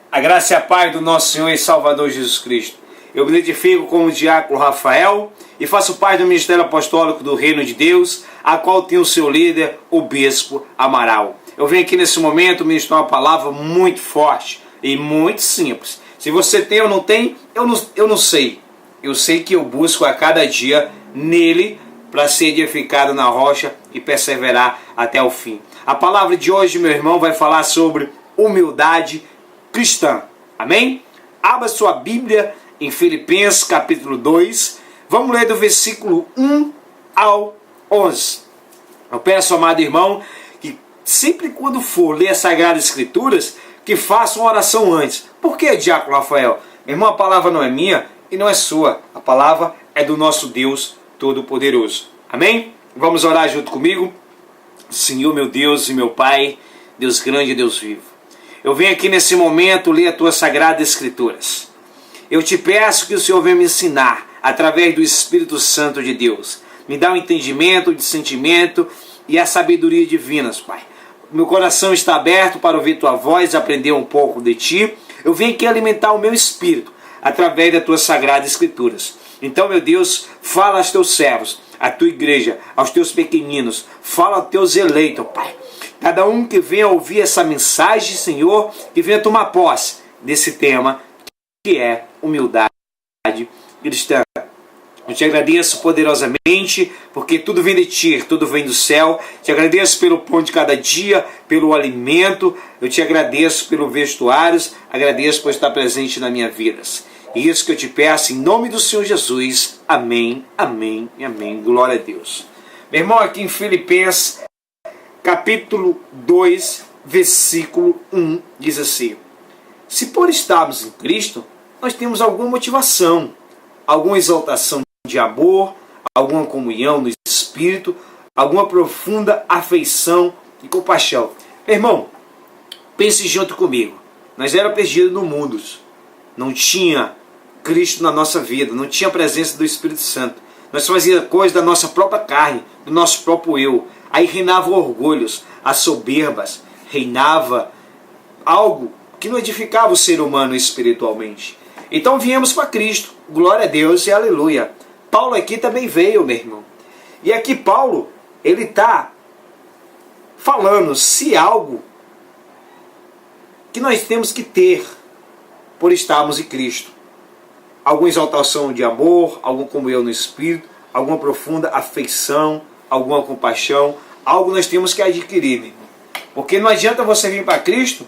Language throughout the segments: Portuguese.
A graça e a paz do nosso Senhor e Salvador Jesus Cristo. Eu me identifico como o diácono Rafael e faço parte do Ministério Apostólico do Reino de Deus, a qual tem o seu líder, o Bispo Amaral. Eu venho aqui nesse momento ministrar uma palavra muito forte e muito simples. Se você tem ou não tem, eu não sei. Eu sei que eu busco a cada dia nele para ser edificado na rocha e perseverar até o fim. A palavra de hoje, meu irmão, vai falar sobre humildade cristã. Amém? Abra sua Bíblia em Filipenses capítulo 2. Vamos ler do versículo 1 ao 11. Eu peço, amado irmão, que sempre quando for ler as Sagradas Escrituras, que faça uma oração antes. Por que, diácono Rafael? Meu irmão, a palavra não é minha e não é sua. A palavra é do nosso Deus Todo-Poderoso. Amém? Vamos orar junto comigo? Senhor, meu Deus e meu Pai, Deus grande e Deus vivo. Eu venho aqui nesse momento ler as tuas Sagradas Escrituras. Eu te peço que o Senhor venha me ensinar através do Espírito Santo de Deus. Me dá um entendimento, o discernimento e a sabedoria divinas, Pai. Meu coração está aberto para ouvir tua voz, aprender um pouco de ti. Eu venho aqui alimentar o meu espírito através das tuas Sagradas Escrituras. Então, meu Deus, fala aos teus servos, à tua igreja, aos teus pequeninos, fala aos teus eleitos, Pai. Cada um que venha ouvir essa mensagem, Senhor, que venha tomar posse desse tema, que é humildade cristã. Eu te agradeço poderosamente, porque tudo vem de ti, tudo vem do céu. Te agradeço pelo pão de cada dia, pelo alimento. Eu te agradeço pelo vestuários, agradeço por estar presente na minha vida. E isso que eu te peço, em nome do Senhor Jesus. Amém, amém e amém. Glória a Deus. Meu irmão, aqui em Filipenses, capítulo 2, versículo 1, diz assim: se por estarmos em Cristo, nós temos alguma motivação, alguma exaltação de amor, alguma comunhão no Espírito, alguma profunda afeição e compaixão. Meu irmão, pense junto comigo. Nós éramos perdidos no mundo. Não tinha Cristo na nossa vida, não tinha a presença do Espírito Santo. Nós fazíamos coisas da nossa própria carne, do nosso próprio eu. Aí reinavam orgulhos, as soberbas, reinava algo que não edificava o ser humano espiritualmente. Então viemos para Cristo, glória a Deus e aleluia. Paulo aqui também veio, meu irmão. E aqui Paulo, ele está falando se algo que nós temos que ter por estarmos em Cristo. Alguma exaltação de amor, alguma comunhão no Espírito, alguma profunda afeição, alguma compaixão, algo nós temos que adquirir, meu irmão. Porque não adianta você vir para Cristo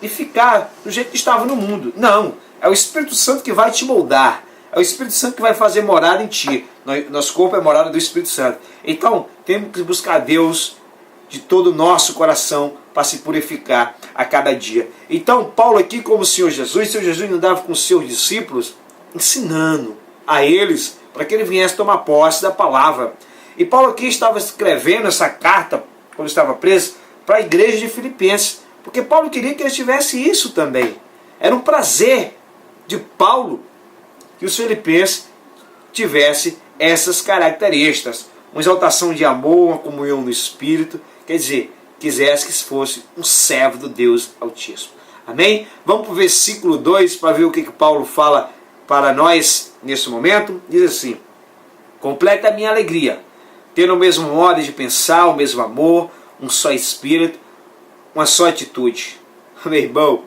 e ficar do jeito que estava no mundo. Não, é o Espírito Santo que vai te moldar. É o Espírito Santo que vai fazer morada em ti. Nosso corpo é morada do Espírito Santo. Então, temos que buscar Deus de todo o nosso coração para se purificar a cada dia. Então, Paulo aqui, como o Senhor Jesus andava com os seus discípulos, ensinando a eles para que ele viesse tomar posse da palavra. E Paulo aqui estava escrevendo essa carta, quando estava preso, para a igreja de Filipenses. Porque Paulo queria que eles tivessem isso também. Era um prazer de Paulo que os filipenses tivessem essas características. Uma exaltação de amor, uma comunhão no Espírito. Quer dizer, quisesse que fosse um servo do Deus Altíssimo. Amém? Vamos para o versículo 2 para ver o que Paulo fala para nós nesse momento. Diz assim: completa a minha alegria, tendo o mesmo modo de pensar, o mesmo amor, um só Espírito, uma só atitude. Meu irmão,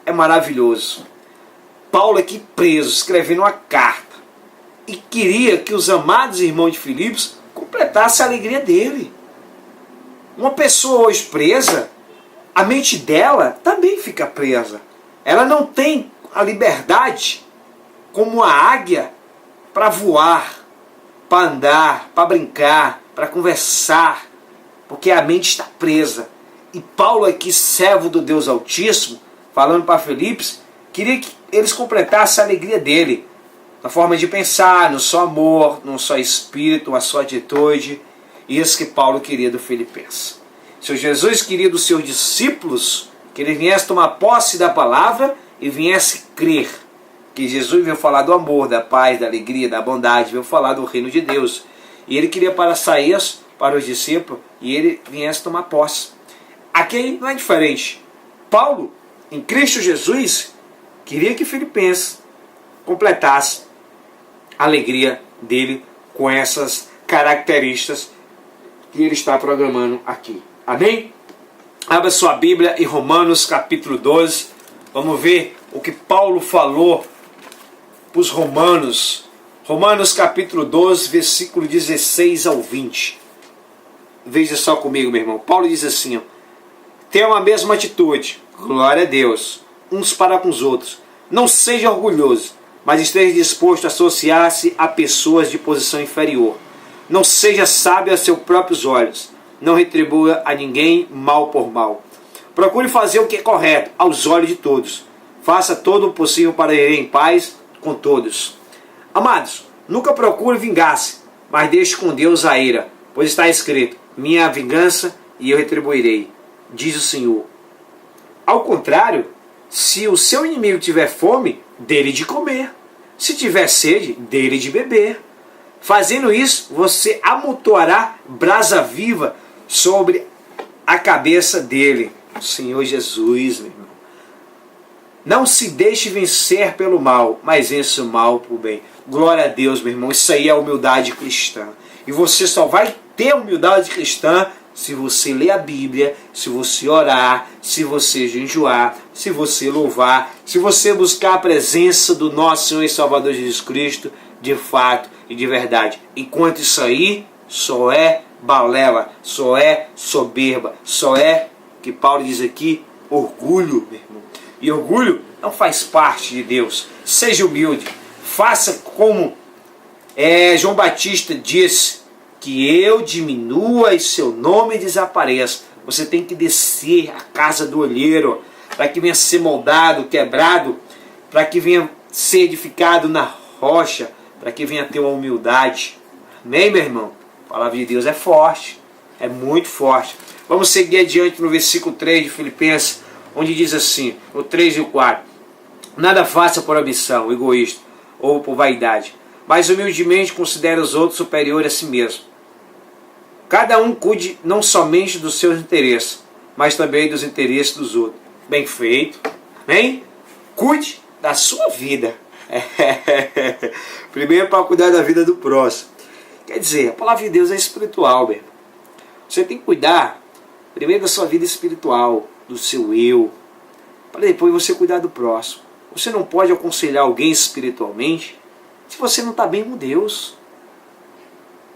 é maravilhoso. Paulo aqui preso, escrevendo uma carta, e queria que os amados irmãos de Filipos completassem a alegria dele. Uma pessoa hoje presa, a mente dela também fica presa. Ela não tem a liberdade como a águia para voar, para andar, para brincar, para conversar, porque a mente está presa. E Paulo aqui, servo do Deus Altíssimo, falando para Filipos, queria que eles completassem a alegria dele, na forma de pensar, no só amor, num só Espírito, uma só atitude. Isso que Paulo queria do Filipenses. Seu Jesus queria dos seus discípulos que ele viesse tomar posse da palavra e viesse crer que Jesus veio falar do amor, da paz, da alegria, da bondade, veio falar do reino de Deus. E ele queria passar isso para os discípulos e ele viesse tomar posse. Aqui não é diferente. Paulo, em Cristo Jesus, queria que Filipenses completasse a alegria dele com essas características que ele está programando aqui. Amém? Abra sua Bíblia em Romanos capítulo 12. Vamos ver o que Paulo falou para os romanos. Romanos capítulo 12, versículo 16 ao 20. Veja só comigo, meu irmão. Paulo diz assim, ó, tenham a mesma atitude, glória a Deus, uns para com os outros. Não seja orgulhoso, mas esteja disposto a associar-se a pessoas de posição inferior. Não seja sábio a seus próprios olhos. Não retribua a ninguém mal por mal. Procure fazer o que é correto aos olhos de todos. Faça todo o possível para ir em paz com todos. Amados, nunca procure vingar-se, mas deixe com Deus a ira, pois está escrito, minha vingança e eu retribuirei, diz o Senhor. Ao contrário, se o seu inimigo tiver fome, dê-lhe de comer. Se tiver sede, dê-lhe de beber. Fazendo isso, você amontoará brasa viva sobre a cabeça dele. O Senhor Jesus, meu irmão. Não se deixe vencer pelo mal, mas vença o mal por bem. Glória a Deus, meu irmão. Isso aí é humildade cristã. E você só vai ter humildade cristã se você ler a Bíblia, se você orar, se você jejuar, se você louvar, se você buscar a presença do nosso Senhor e Salvador Jesus Cristo, de fato e de verdade. Enquanto isso aí só é balela, só é soberba, só é, que Paulo diz aqui, orgulho, meu irmão. E orgulho não faz parte de Deus. Seja humilde. Faça como João Batista disse, que eu diminua e seu nome desapareça. Você tem que descer a casa do olheiro, para que venha ser moldado, quebrado, para que venha ser edificado na rocha, para que venha ter uma humildade. Amém, meu irmão? A palavra de Deus é forte, é muito forte. Vamos seguir adiante no versículo 3 de Filipenses, onde diz assim, o 3 e o 4. Nada faça por ambição, egoísta ou por vaidade, mas humildemente considere os outros superiores a si mesmo. Cada um cuide não somente dos seus interesses, mas também dos interesses dos outros. Bem feito. Amém? Cuide da sua vida. Primeiro para cuidar da vida do próximo. Quer dizer, a palavra de Deus é espiritual, meu irmão. Você tem que cuidar primeiro da sua vida espiritual, do seu eu, para depois você cuidar do próximo. Você não pode aconselhar alguém espiritualmente se você não está bem com Deus.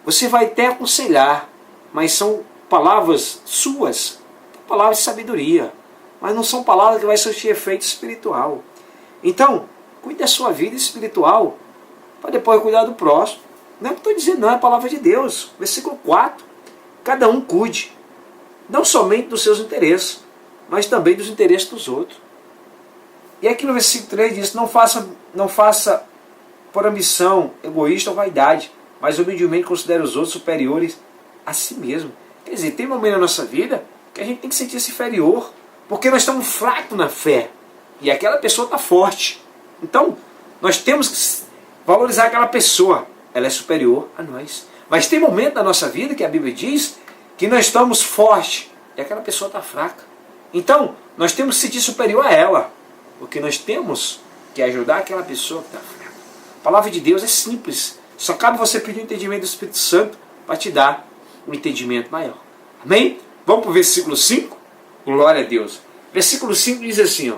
Você vai até aconselhar, mas são palavras suas, palavras de sabedoria, mas não são palavras que vai surtir efeito espiritual. Então, cuide da sua vida espiritual, para depois cuidar do próximo. Não é o que estou dizendo, não, é a palavra de Deus. Versículo 4. Cada um cuide, não somente dos seus interesses, mas também dos interesses dos outros. E aqui no versículo 3 diz, não faça por ambição, egoísta ou vaidade, mas humildemente considere os outros superiores a si mesmo. Quer dizer, tem momento na nossa vida que a gente tem que sentir-se inferior, porque nós estamos fracos na fé, e aquela pessoa está forte. Então, nós temos que valorizar aquela pessoa, ela é superior a nós. Mas tem momento na nossa vida que a Bíblia diz que nós estamos fortes, e aquela pessoa está fraca. Então, nós temos que se sentir superior a ela, porque nós temos que ajudar aquela pessoa que está fraca. A palavra de Deus é simples, só cabe você pedir o entendimento do Espírito Santo para te dar um entendimento maior. Amém? Vamos para o versículo 5? Glória a Deus. Versículo 5 diz assim, ó,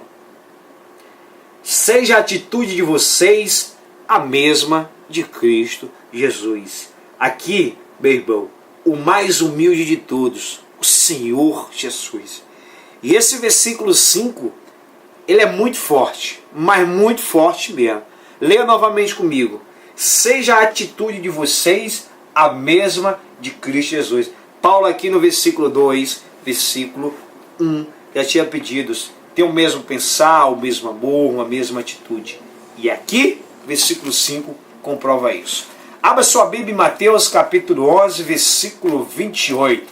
seja a atitude de vocês a mesma de Cristo Jesus. Aqui, meu irmão, o mais humilde de todos, o Senhor Jesus. E esse versículo 5, ele é muito forte, mas muito forte mesmo. Leia novamente comigo. Seja a atitude de vocês a mesma de Cristo Jesus. Paulo aqui no versículo 2, versículo 1, já tinha pedidos. Tem o mesmo pensar, o mesmo amor, uma mesma atitude. E aqui, versículo 5, comprova isso. Abra sua Bíblia em Mateus capítulo 11, versículo 28.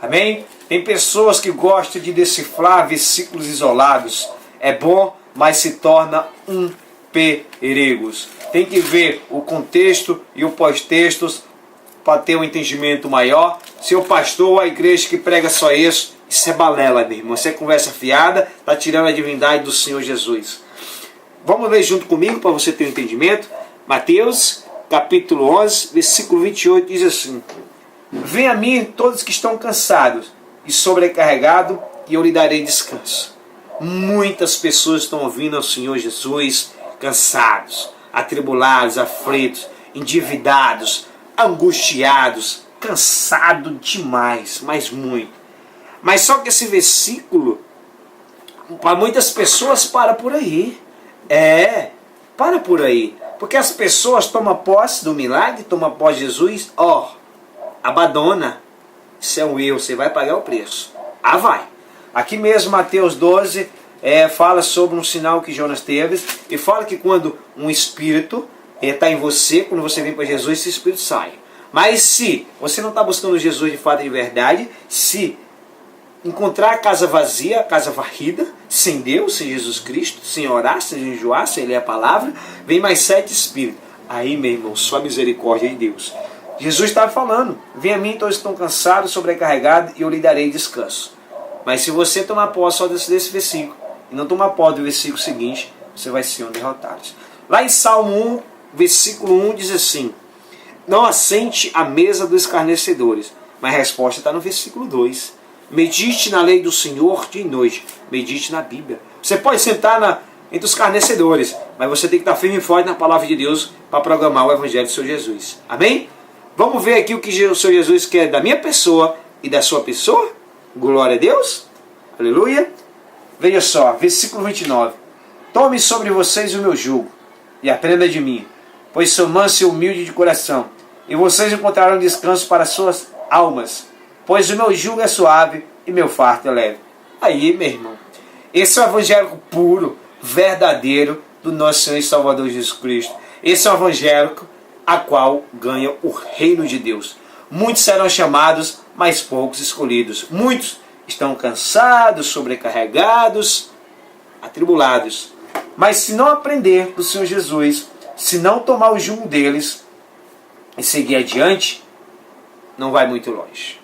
Amém? Tem pessoas que gostam de decifrar versículos isolados. É bom, mas se torna um perigo. Tem que ver o contexto e o pós-texto para ter um entendimento maior. Se o pastor ou a igreja que prega só isso é balela, meu irmão. Isso é conversa fiada, está tirando a divindade do Senhor Jesus. Vamos ler junto comigo para você ter um entendimento. Mateus, capítulo 11, versículo 28, diz assim: Venha a mim todos que estão cansados e sobrecarregados, e eu lhe darei descanso. Muitas pessoas estão ouvindo ao Senhor Jesus cansados, atribulados, aflitos, endividados, angustiados, cansados demais, mas muito. Mas só que esse versículo, para muitas pessoas, para por aí. Para por aí. Porque as pessoas tomam posse do milagre, tomam posse de Jesus, abandona. Isso é um erro, você vai pagar o preço. Vai. Aqui mesmo, Mateus 12, fala sobre um sinal que Jonas teve, e fala que quando um espírito está em você, quando você vem para Jesus, esse espírito sai. Mas se você não está buscando Jesus de fato e de verdade, se encontrar a casa vazia, a casa varrida, sem Deus, sem Jesus Cristo, sem orar, sem jejuar, sem ler a palavra, vem mais 7 espíritos. Aí, meu irmão, só a misericórdia de Deus. Jesus estava falando: Vem a mim todos estão cansados, sobrecarregados, e eu lhe darei descanso. Mas se você tomar posse só desse versículo, e não tomar posse do versículo seguinte, você vai ser um derrotado. Lá em Salmo 1, versículo 1, diz assim: Não assente à mesa dos escarnecedores. Mas a resposta está no versículo 2. Medite na lei do Senhor dia e noite. Medite na Bíblia. Você pode sentar entre os escarnecedores, mas você tem que estar firme e forte na palavra de Deus para programar o Evangelho do Senhor Jesus. Amém? Vamos ver aqui o que o Senhor Jesus quer da minha pessoa e da sua pessoa? Glória a Deus. Aleluia. Veja só, versículo 29. Tome sobre vocês o meu jugo e aprenda de mim, pois sou manso e humilde de coração, e vocês encontrarão descanso para suas almas, pois o meu jugo é suave e meu fardo é leve. Aí, meu irmão, esse é o evangélico puro, verdadeiro do nosso Senhor e Salvador Jesus Cristo. Esse é o evangélico a qual ganha o reino de Deus. Muitos serão chamados, mas poucos escolhidos. Muitos estão cansados, sobrecarregados, atribulados. Mas se não aprender do Senhor Jesus, se não tomar o jugo deles e seguir adiante, não vai muito longe.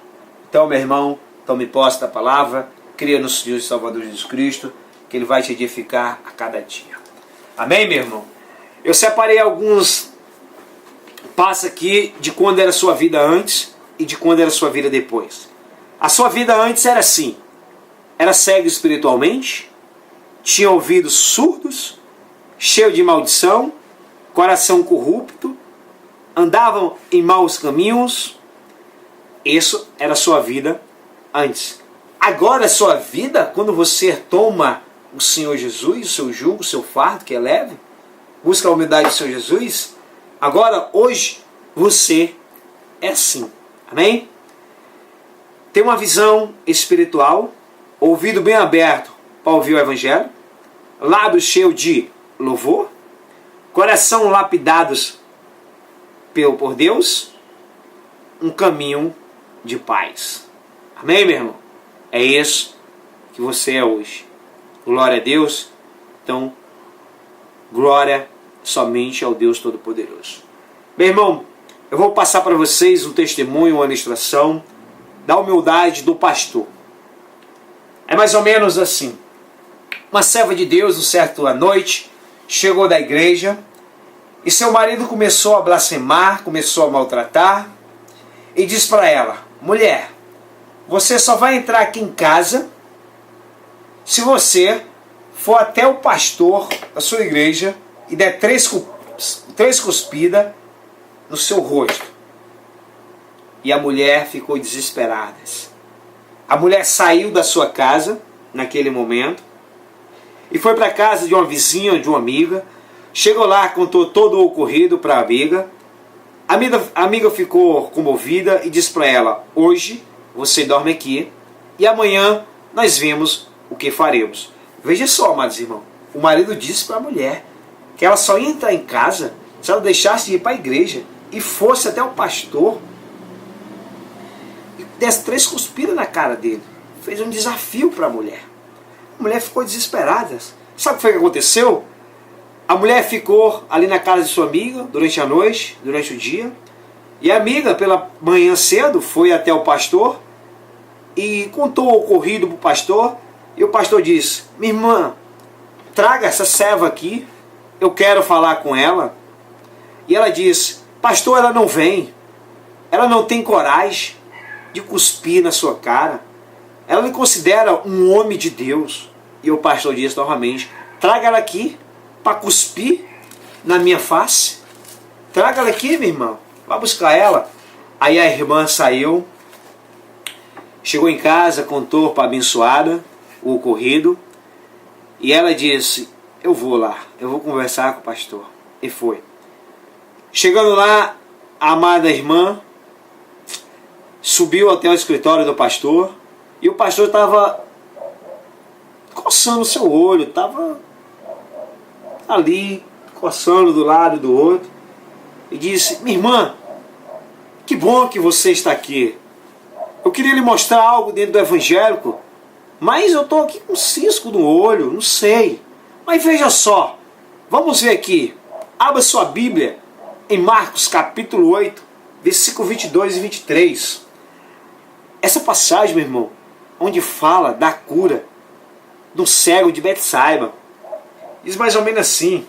Então, meu irmão, tome posse da palavra, creia no Senhor e Salvador Jesus Cristo, que Ele vai te edificar a cada dia. Amém, meu irmão? Eu separei alguns passos aqui de quando era a sua vida antes e de quando era a sua vida depois. A sua vida antes era assim: era cego espiritualmente, tinha ouvidos surdos, cheio de maldição, coração corrupto, andavam em maus caminhos. Isso era a sua vida antes. Agora a sua vida, quando você toma o Senhor Jesus, o seu jugo, o seu fardo, que é leve, busca a humildade do Senhor Jesus, agora, hoje, você é assim. Amém? Tem uma visão espiritual, ouvido bem aberto para ouvir o Evangelho, lábios cheios de louvor, coração lapidados por Deus, um caminho de paz. Amém, meu irmão? É isso que você é hoje. Glória a Deus. Então, glória somente ao Deus Todo-Poderoso. Meu irmão, eu vou passar para vocês um testemunho, uma ilustração da humildade do pastor. É mais ou menos assim. Uma serva de Deus, um certo à noite, chegou da igreja e seu marido começou a blasfemar, começou a maltratar e disse para ela: mulher, você só vai entrar aqui em casa se você for até o pastor da sua igreja e der três cuspidas no seu rosto. E a mulher ficou desesperada. A mulher saiu da sua casa naquele momento e foi para a casa de uma vizinha, de uma amiga. Chegou lá, contou todo o ocorrido para a amiga. A amiga ficou comovida e disse para ela: hoje você dorme aqui e amanhã nós vemos o que faremos. Veja só, amados irmãos, o marido disse para a mulher que ela só ia entrar em casa se ela deixasse de ir para a igreja e fosse até o pastor e desse 3 cuspidas na cara dele. Fez um desafio para a mulher. A mulher ficou desesperada. Sabe o que foi que aconteceu? A mulher ficou ali na casa de sua amiga durante a noite, durante o dia. E a amiga, pela manhã cedo, foi até o pastor e contou o ocorrido para o pastor. E o pastor disse: minha irmã, traga essa serva aqui eu quero falar com ela. E ela disse: pastor, ela não vem. Ela não tem coragem de cuspir na sua cara. Ela me considera um homem de Deus. E o pastor disse novamente: traga ela aqui para cuspir na minha face. Traga ela aqui, minha irmã. Vai buscar ela. Aí a irmã saiu, chegou em casa, contou para a abençoada o ocorrido. E ela disse: eu vou lá, eu vou conversar com o pastor. E foi. Chegando lá, a amada irmã subiu até o escritório do pastor. E o pastor estava coçando o seu olho, estava ali, coçando do lado do outro. E disse: minha irmã, que bom que você está aqui. Eu queria lhe mostrar algo dentro do evangélico, mas eu estou aqui com um cisco no olho, não sei. Mas veja só, vamos ver aqui. Abra sua Bíblia em Marcos capítulo 8, versículo 22 e 23. Essa passagem, meu irmão, onde fala da cura do cego de Betsaida, diz mais ou menos assim: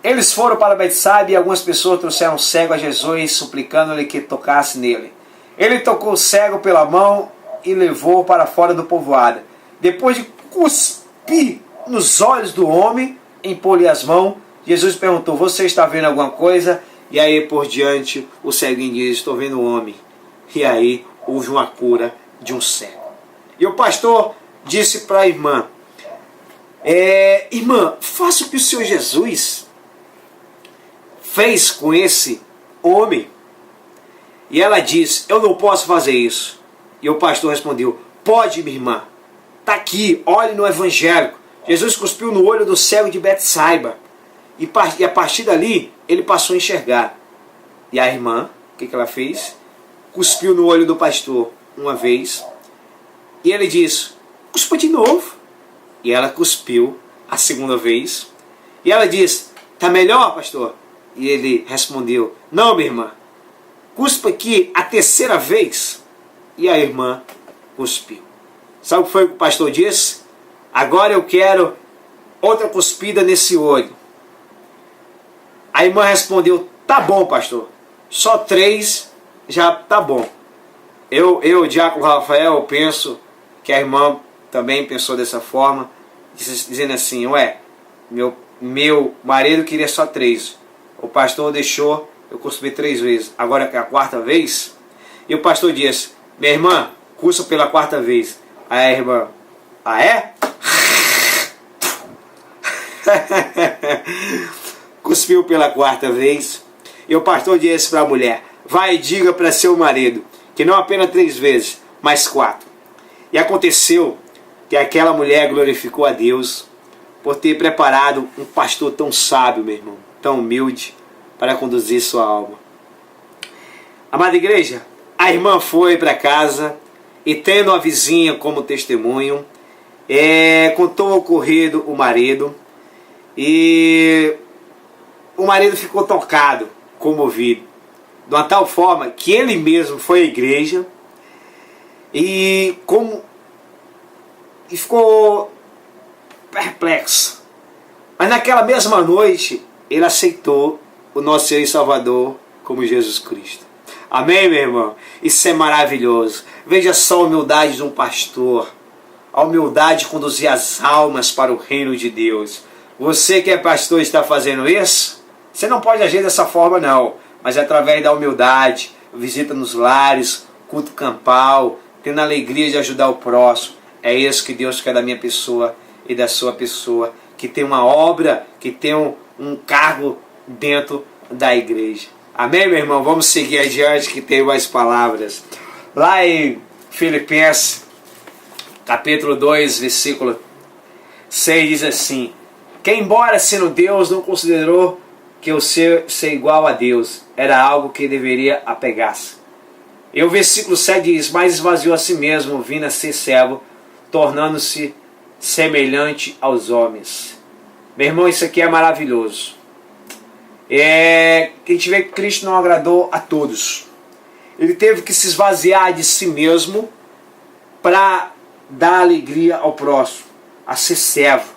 eles foram para Betsaida e algumas pessoas trouxeram o cego a Jesus, suplicando-lhe que tocasse nele. Ele tocou o cego pela mão e levou para fora do povoado. Depois de cuspir nos olhos do homem, impor-lhe as mãos, Jesus perguntou: você está vendo alguma coisa? E aí por diante o ceguinho diz: estou vendo um homem. E aí houve uma cura de um cego. E o pastor disse para a irmã: irmã, faça o que o Senhor Jesus fez com esse homem. E ela disse: eu não posso fazer isso. E o pastor respondeu: pode, minha irmã. Está aqui, olhe no evangélico. Jesus cuspiu no olho do cego de Betsaida. E a partir dali, ele passou a enxergar. E a irmã, o que ela fez? Cuspiu no olho do pastor uma vez. E ele disse: cuspa de novo. E ela cuspiu a segunda vez. E ela disse: tá melhor, pastor? E ele respondeu: não, minha irmã, cuspa aqui a terceira vez. E a irmã cuspiu. Sabe o que foi que o pastor disse? Agora eu quero outra cuspida nesse olho. A irmã respondeu: tá bom, pastor, só 3 já tá bom. Eu, diácono Rafael, penso que a irmã também pensou dessa forma, dizendo assim: ué, meu marido queria só 3, o pastor deixou eu cuspi 3 vezes, agora que é a 4ª vez. E o pastor disse: minha irmã, cuspa pela 4ª vez. Aí a irmã: ah é? Cuspiu pela 4ª vez. E o pastor disse para a mulher: vai e diga para seu marido que não apenas 3 vezes, mas 4. E aconteceu que aquela mulher glorificou a Deus por ter preparado um pastor tão sábio, meu irmão, tão humilde, para conduzir sua alma. Amada igreja, a irmã foi para casa e, tendo a vizinha como testemunho, contou o ocorrido o marido. E o marido ficou tocado, comovido, de uma tal forma que ele mesmo foi à igreja e ficou perplexo. Mas naquela mesma noite ele aceitou o nosso Senhor e Salvador como Jesus Cristo. Amém, meu irmão? Isso é maravilhoso. Veja só a humildade de um pastor, a humildade de conduzir as almas para o reino de Deus. Você que é pastor e está fazendo isso, você não pode agir dessa forma não, mas através da humildade, visita nos lares, culto campal, tendo a alegria de ajudar o próximo. É isso que Deus quer da minha pessoa e da sua pessoa, que tem uma obra, que tem um cargo dentro da igreja. Amém, meu irmão? Vamos seguir adiante que tem mais palavras. Lá em Filipenses, capítulo 2, versículo 6, diz assim: que embora sendo Deus, não considerou que o ser igual a Deus era algo que deveria apegar-se. E o versículo 7 diz: mas esvaziou a si mesmo, vindo a ser servo, tornando-se semelhante aos homens. Meu irmão, isso aqui é maravilhoso. A gente vê que Cristo não agradou a todos. Ele teve que se esvaziar de si mesmo para dar alegria ao próximo, a ser servo.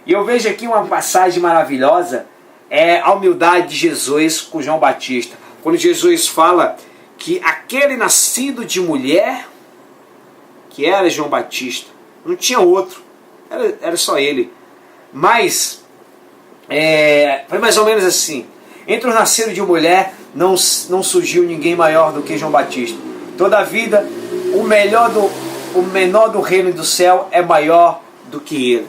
E eu vejo aqui uma passagem maravilhosa, é a humildade de Jesus com João Batista. Quando Jesus fala que aquele nascido de mulher, que era João Batista, não tinha outro, era só ele. Mas, foi mais ou menos assim, entre os nascidos de mulher não surgiu ninguém maior do que João Batista. Toda a vida, o menor do reino do céu é maior do que ele.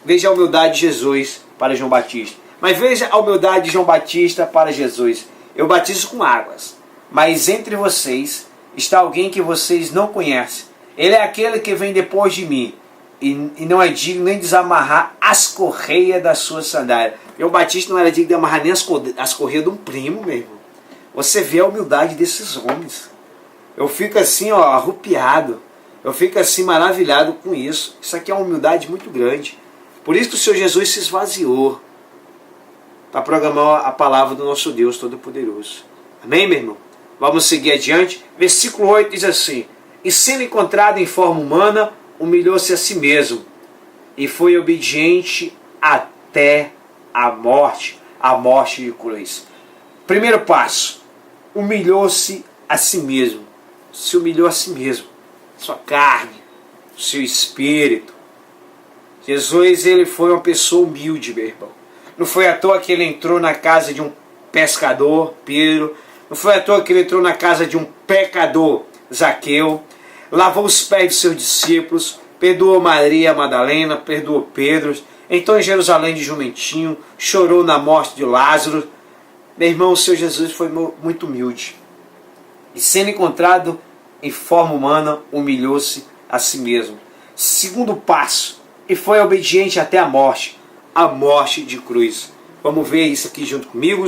Veja a humildade de Jesus para João Batista. Mas veja a humildade de João Batista para Jesus. Eu batizo com águas, mas entre vocês está alguém que vocês não conhecem. Ele é aquele que vem depois de mim, e não é digno nem desamarrar as correias da sua sandália. João Batista não era digno de amarrar nem as correias de um primo, meu irmão. Você vê a humildade desses homens. Eu fico assim, arrupiado. Eu fico assim maravilhado com isso. Isso aqui é uma humildade muito grande. Por isso que o Senhor Jesus se esvaziou para programar a palavra do nosso Deus Todo-Poderoso. Amém, meu irmão? Vamos seguir adiante. Versículo 8 diz assim: e sendo encontrado em forma humana, humilhou-se a si mesmo, e foi obediente até a morte de cruz. Primeiro passo, humilhou-se a si mesmo. Se humilhou a si mesmo, sua carne, seu espírito. Jesus, ele foi uma pessoa humilde, meu irmão. Não foi à toa que ele entrou na casa de um pescador, Pedro. Não foi à toa que ele entrou na casa de um pecador, Zaqueu. Lavou os pés dos seus discípulos, perdoou Maria Madalena, perdoou Pedro. Entrou em Jerusalém de jumentinho, chorou na morte de Lázaro. Meu irmão, o Senhor Jesus foi muito humilde. E sendo encontrado em forma humana, humilhou-se a si mesmo. Segundo passo, e foi obediente até a morte de cruz. Vamos ver isso aqui junto comigo.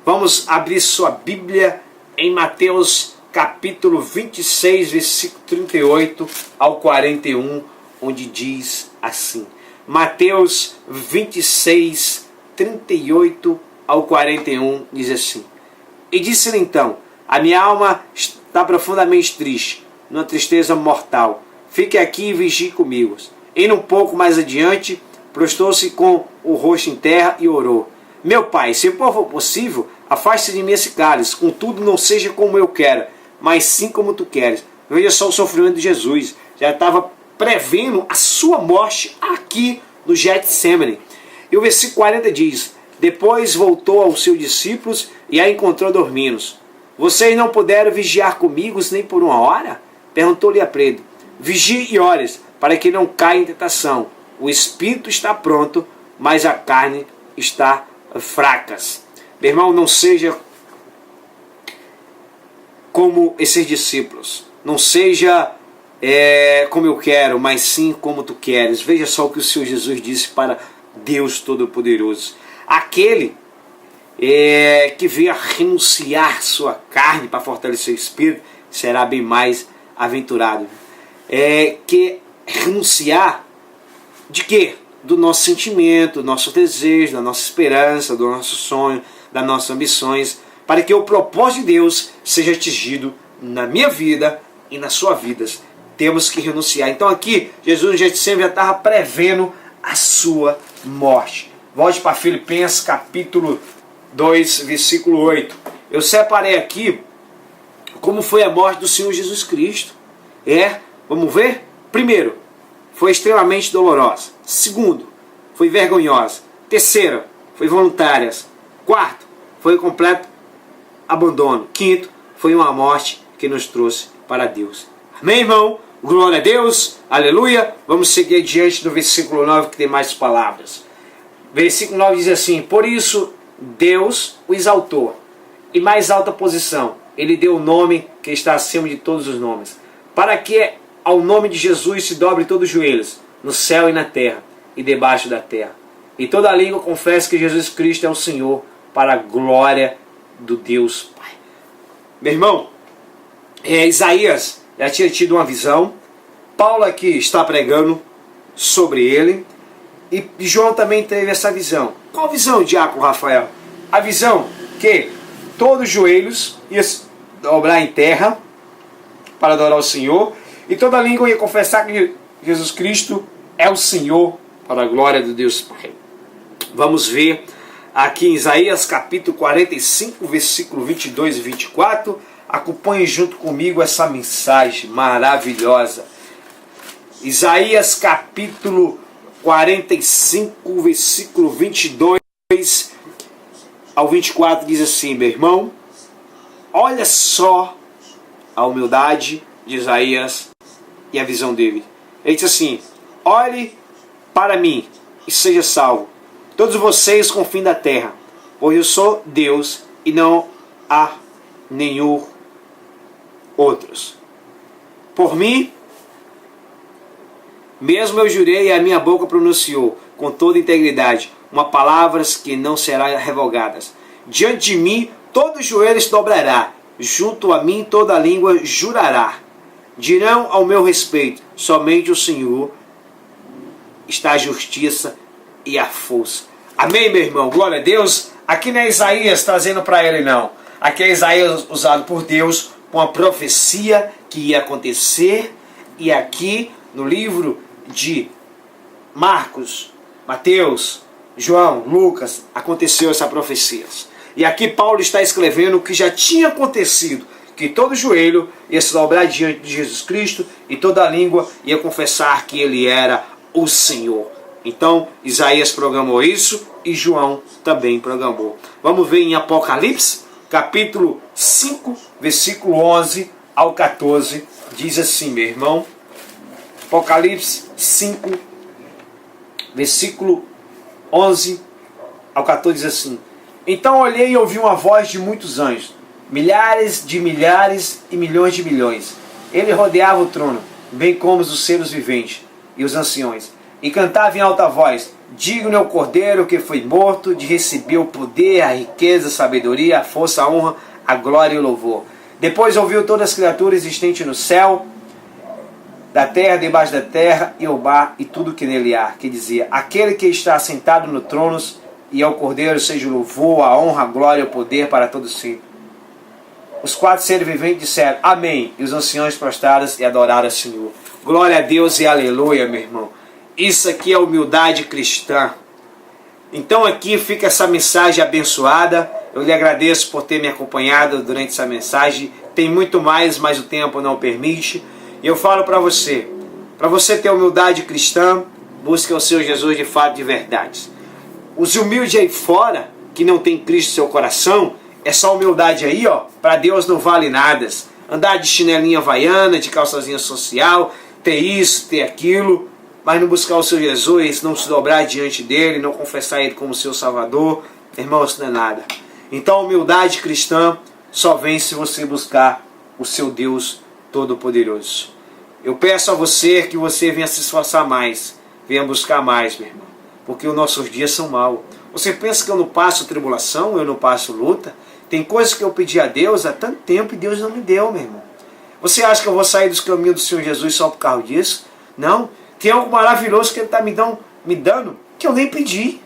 Vamos abrir sua Bíblia em Mateus capítulo 26, versículo 38 ao 41, onde diz assim. Mateus 26, 38 ao 41 diz assim: e disse-lhe então: a minha alma está profundamente triste, numa tristeza mortal. Fique aqui e vigie comigo. Indo um pouco mais adiante, prostrou-se com o rosto em terra e orou: meu pai, se for possível, afaste de mim esse cálice, contudo não seja como eu quero, mas sim como tu queres. Veja só o sofrimento de Jesus. Já estava prevendo a sua morte aqui no Getsemane. E o versículo 40 diz: depois voltou aos seus discípulos e a encontrou dormindo. Vocês não puderam vigiar comigo nem por uma hora? Perguntou-lhe a Pedro. Vigie e ores, para que não caia em tentação. O espírito está pronto, mas a carne está fraca. Meu irmão, não seja como esses discípulos. Não seja como eu quero, mas sim como tu queres. Veja só o que o Senhor Jesus disse para Deus Todo-Poderoso. Aquele que veio a renunciar sua carne para fortalecer o espírito, será bem mais aventurado. Que renunciar de quê? Do nosso sentimento, do nosso desejo, da nossa esperança, do nosso sonho, das nossas ambições, para que o propósito de Deus seja atingido na minha vida e na sua vida. Temos que renunciar. Então aqui, Jesus no Getsemane já estava prevendo a sua morte. Volte para Filipenses capítulo 2, versículo 8. Eu separei aqui como foi a morte do Senhor Jesus Cristo. Vamos ver? Primeiro, foi extremamente dolorosa. Segundo, foi vergonhosa. Terceiro, foi voluntária. Quarto, foi completo abandono. Quinto, foi uma morte que nos trouxe para Deus. Amém, irmão? Glória a Deus. Aleluia. Vamos seguir diante do versículo 9, que tem mais palavras. Versículo 9 diz assim: por isso Deus o exaltou, e mais alta posição ele deu o nome que está acima de todos os nomes, para que ao nome de Jesus se dobre todos os joelhos, no céu e na terra, e debaixo da terra, e toda língua confesse que Jesus Cristo é o Senhor, para a glória do Deus Pai. Meu irmão, Isaías já tinha tido uma visão, Paulo aqui está pregando sobre ele, e João também teve essa visão. Qual visão, diácono Rafael? A visão que todos os joelhos iam se dobrar em terra para adorar o Senhor, e toda língua ia confessar que Jesus Cristo é o Senhor, para a glória de Deus Pai. Vamos ver aqui em Isaías capítulo 45, versículo 22 e 24. Acompanhe junto comigo essa mensagem maravilhosa. Isaías capítulo 45, versículo 22 ao 24 diz assim: meu irmão, olha só a humildade de Isaías e a visão dele. Ele diz assim: olhe para mim e seja salvo, todos vocês com o fim da terra, pois eu sou Deus e não há nenhum outros. Por mim mesmo eu jurei e a minha boca pronunciou com toda integridade uma palavras que não serão revogadas. Diante de mim todo joelho se dobrará, junto a mim toda língua jurará. Dirão ao meu respeito: somente o Senhor está a justiça e a força. Amém, meu irmão? Glória a Deus. Aqui não é Isaías trazendo para ele, não. Aqui é Isaías usado por Deus com a profecia que ia acontecer. E aqui no livro de Marcos, Mateus, João, Lucas, aconteceu essa profecia. E aqui Paulo está escrevendo o que já tinha acontecido, que todo joelho ia se dobrar diante de Jesus Cristo e toda língua ia confessar que ele era o Senhor. Então Isaías programou isso e João também programou. Vamos ver em Apocalipse, capítulo 5, versículo 11 ao 14, diz assim, meu irmão. Apocalipse 5, versículo 11 ao 14 diz assim: então olhei e ouvi uma voz de muitos anjos, milhares de milhares e milhões de milhões. Ele rodeava o trono, bem como os seres viventes e os anciões, e cantava em alta voz: digno é o Cordeiro que foi morto de receber o poder, a riqueza, a sabedoria, a força, a honra, a glória e o louvor. Depois ouviu todas as criaturas existentes no céu, da terra, debaixo da terra, e o mar, e tudo que nele há, que dizia: aquele que está assentado no trono e ao Cordeiro seja o louvor, a honra, a glória e o poder para todos sempre. Os quatro seres viventes disseram: amém, e os anciões prostraram e adoraram o Senhor. Glória a Deus e aleluia, meu irmão. Isso aqui é humildade cristã. Então aqui fica essa mensagem abençoada. Eu lhe agradeço por ter me acompanhado durante essa mensagem. Tem muito mais, mas o tempo não permite. E eu falo para você ter humildade cristã, busque o seu Jesus de fato, de verdade. Os humildes aí fora, que não tem Cristo no seu coração, essa humildade aí, ó, para Deus não vale nada. Andar de chinelinha havaiana, de calçazinha social, ter isso, ter aquilo, mas não buscar o seu Jesus, não se dobrar diante dele, não confessar ele como seu Salvador, irmão, isso não é nada. Então a humildade cristã só vem se você buscar o seu Deus Todo-Poderoso. Eu peço a você que você venha se esforçar mais, venha buscar mais, meu irmão, porque os nossos dias são maus. Você pensa que eu não passo tribulação, eu não passo luta? Tem coisas que eu pedi a Deus há tanto tempo e Deus não me deu, meu irmão. Você acha que eu vou sair dos caminhos do Senhor Jesus só por causa disso? Não. Tem algo maravilhoso que Ele está me dando que eu nem pedi.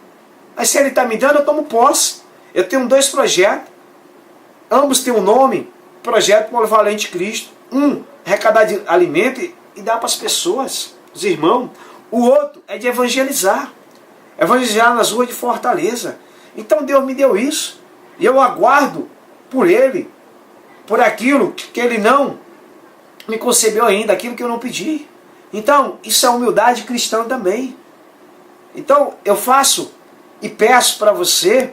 Mas se Ele está me dando, eu tomo posse. Eu tenho 2 projetos. Ambos têm um nome. Projeto Polivalente Cristo. Um, arrecadar de alimento e dar para as pessoas, os irmãos. O outro é de evangelizar. Evangelizar nas ruas de Fortaleza. Então Deus me deu isso. E eu aguardo por Ele, por aquilo que Ele não me concebeu ainda, aquilo que eu não pedi. Então, isso é humildade cristã também. Então, eu faço e peço para você